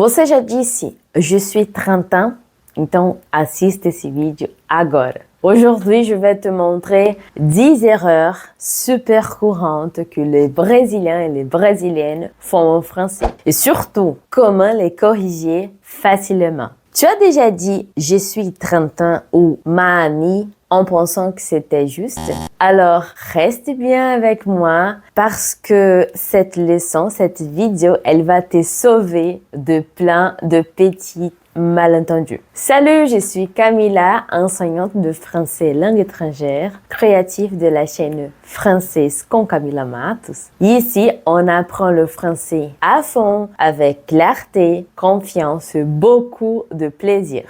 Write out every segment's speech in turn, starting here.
Você já disse, je suis 30 ans? Então, assiste esse vídeo agora. Aujourd'hui, je vais te montrer 10 erreurs super courantes que les Brésiliens et les Brésiliennes font en français. Et surtout, comment les corriger facilement. Tu as déjà dit « je suis 30 ans » ou « ma amie » en pensant que c'était juste? Alors, reste bien avec moi parce que cette leçon, cette vidéo, elle va te sauver de plein de petits malentendus. Salut, je suis Camila, enseignante de français langue étrangère, créative de la chaîne Française con Camila Matos. Ici, on apprend le français à fond, avec clarté, confiance et beaucoup de plaisir.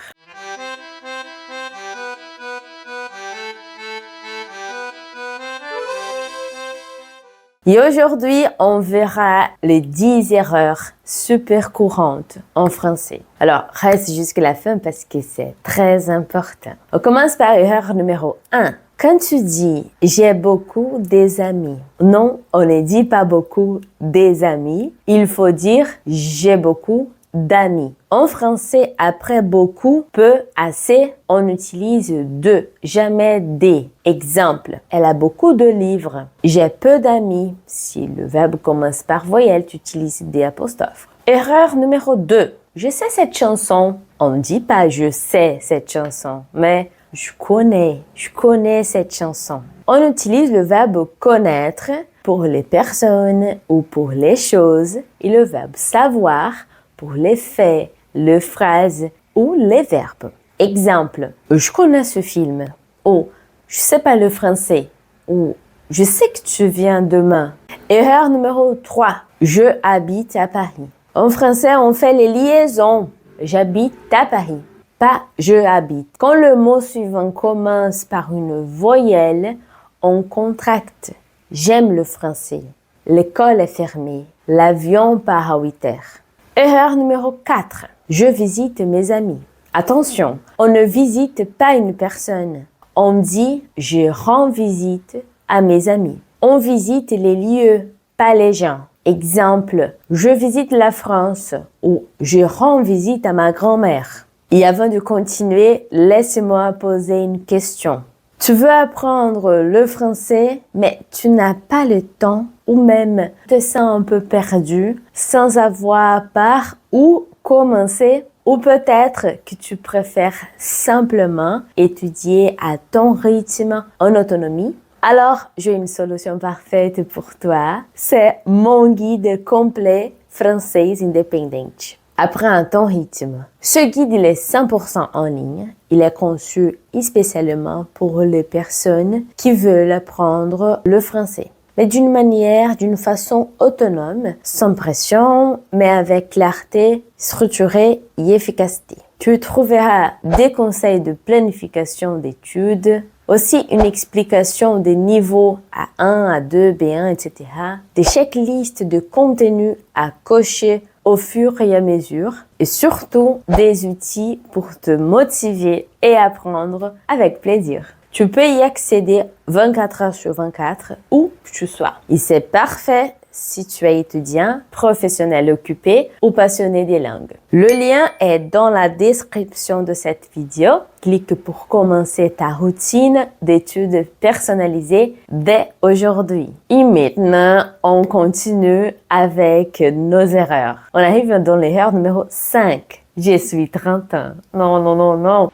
Et aujourd'hui, on verra les 10 erreurs super courantes en français. Alors, reste jusqu'à la fin parce que c'est très important. On commence par erreur numéro 1. Quand tu dis « j'ai beaucoup des amis », non, on ne dit pas beaucoup des amis. Il faut dire « j'ai beaucoup d'amis ». En français, après beaucoup, peu, assez, on utilise de, jamais des. Exemple, elle a beaucoup de livres. J'ai peu d'amis. Si le verbe commence par voyelle, tu utilises des apostrophes. Erreur numéro 2. Je sais cette chanson. On ne dit pas je sais cette chanson, mais je connais cette chanson. On utilise le verbe connaître pour les personnes ou pour les choses et le verbe savoir pour les faits, les phrases ou les verbes. Exemple, je connais ce film. Ou je sais pas le français. Ou je sais que tu viens demain. Erreur numéro 3. Je habite à Paris. En français, on fait les liaisons. J'habite à Paris. Pas je habite. Quand le mot suivant commence par une voyelle, on contracte. J'aime le français. L'école est fermée. L'avion part à 8 heures. Erreur numéro 4. Je visite mes amis. Attention, on ne visite pas une personne. On dit « je rends visite à mes amis ». On visite les lieux, pas les gens. Exemple, je visite la France ou je rends visite à ma grand-mère. Et avant de continuer, laisse-moi poser une question. Tu veux apprendre le français, mais tu n'as pas le temps ou même te sens un peu perdu sans avoir par où commencer ou peut-être que tu préfères simplement étudier à ton rythme en autonomie. Alors, j'ai une solution parfaite pour toi. C'est mon guide complet français indépendante. Apprends à ton rythme. Ce guide, il est 100% en ligne. Il est conçu spécialement pour les personnes qui veulent apprendre le français. Mais d'une façon autonome, sans pression, mais avec clarté, structurée et efficacité. Tu trouveras des conseils de planification d'études, aussi une explication des niveaux A1, A2, B1, etc. Des checklists de contenu à cocher au fur et à mesure et surtout des outils pour te motiver et apprendre avec plaisir. Tu peux y accéder 24 heures sur 24 où tu sois. Et c'est parfait si tu es étudiant, professionnel occupé ou passionné des langues. Le lien est dans la description de cette vidéo. Clique pour commencer ta routine d'études personnalisée dès aujourd'hui. Et maintenant, on continue avec nos erreurs. On arrive dans l'erreur numéro 5. Je suis 30 ans. Non.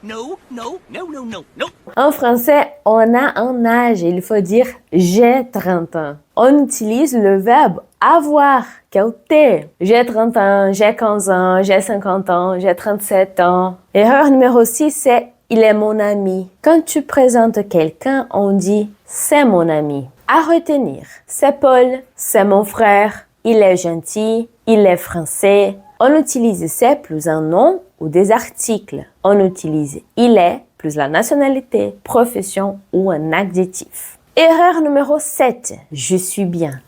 No. En français, on a un âge. Il faut dire j'ai 30 ans. On utilise le verbe avoir, ter. J'ai 30 ans, j'ai 15 ans, j'ai 50 ans, j'ai 37 ans. Erreur numéro 6, c'est il est mon ami. Quand tu présentes quelqu'un, on dit c'est mon ami. À retenir, c'est Paul, c'est mon frère, il est gentil, il est français. On utilise c'est plus un nom ou des articles. On utilise il est plus la nationalité, profession ou un adjectif. Erreur numéro 7. Je suis bien.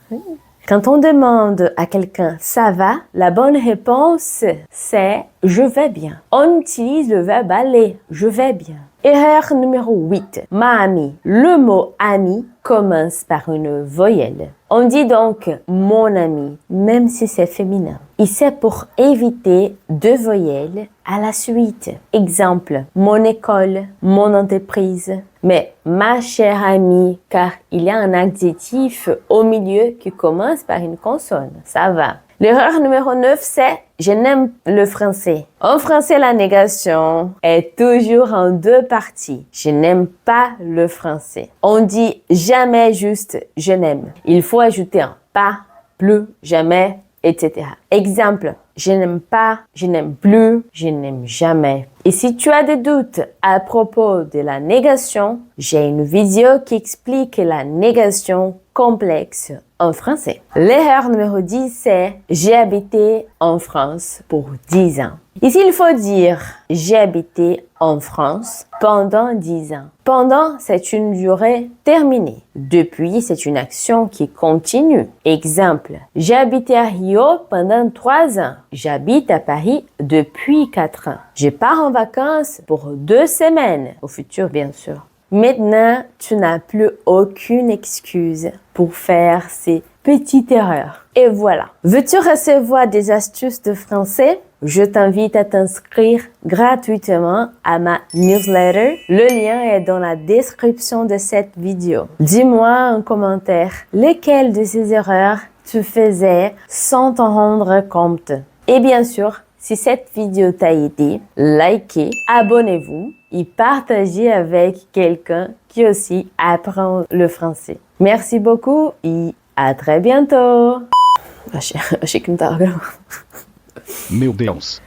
Quand on demande à quelqu'un « ça va ?», la bonne réponse c'est « je vais bien ». On utilise le verbe aller, « je vais bien ». Erreur numéro 8. Ma amie. Le mot ami commence par une voyelle. On dit donc mon ami, même si c'est féminin. Et c'est pour éviter deux voyelles à la suite. Exemple, mon école, mon entreprise. Mais ma chère amie, car il y a un adjectif au milieu qui commence par une consonne. Ça va. L'erreur numéro 9, c'est je n'aime le français. En français, la négation est toujours en deux parties. Je n'aime pas le français. On dit jamais juste je n'aime. Il faut ajouter un pas, plus, jamais, etc. Exemple, je n'aime pas, je n'aime plus, je n'aime jamais. Et si tu as des doutes à propos de la négation, j'ai une vidéo qui explique la négation complexe en français. L'erreur numéro 10, c'est j'ai habité en France pour 10 ans. Ici, il faut dire j'ai habité en France pendant 10 ans. Pendant, c'est une durée terminée. Depuis, c'est une action qui continue. Exemple, j'ai habité à Rio pendant 3 ans. J'habite à Paris depuis 4 ans. Je pars en vacances pour 2 semaines. Au futur, bien sûr. Maintenant, tu n'as plus aucune excuse pour faire ces petites erreurs. Et voilà. Veux-tu recevoir des astuces de français? Je t'invite à t'inscrire gratuitement à ma newsletter. Le lien est dans la description de cette vidéo. Dis-moi en commentaire lesquelles de ces erreurs tu faisais sans t'en rendre compte. Et bien sûr, si cette vidéo t'a aidé, likez, abonnez-vous et partagez avec quelqu'un qui aussi apprend le français. Merci beaucoup et à très bientôt! Achei que não tava gravando. Meu Deus.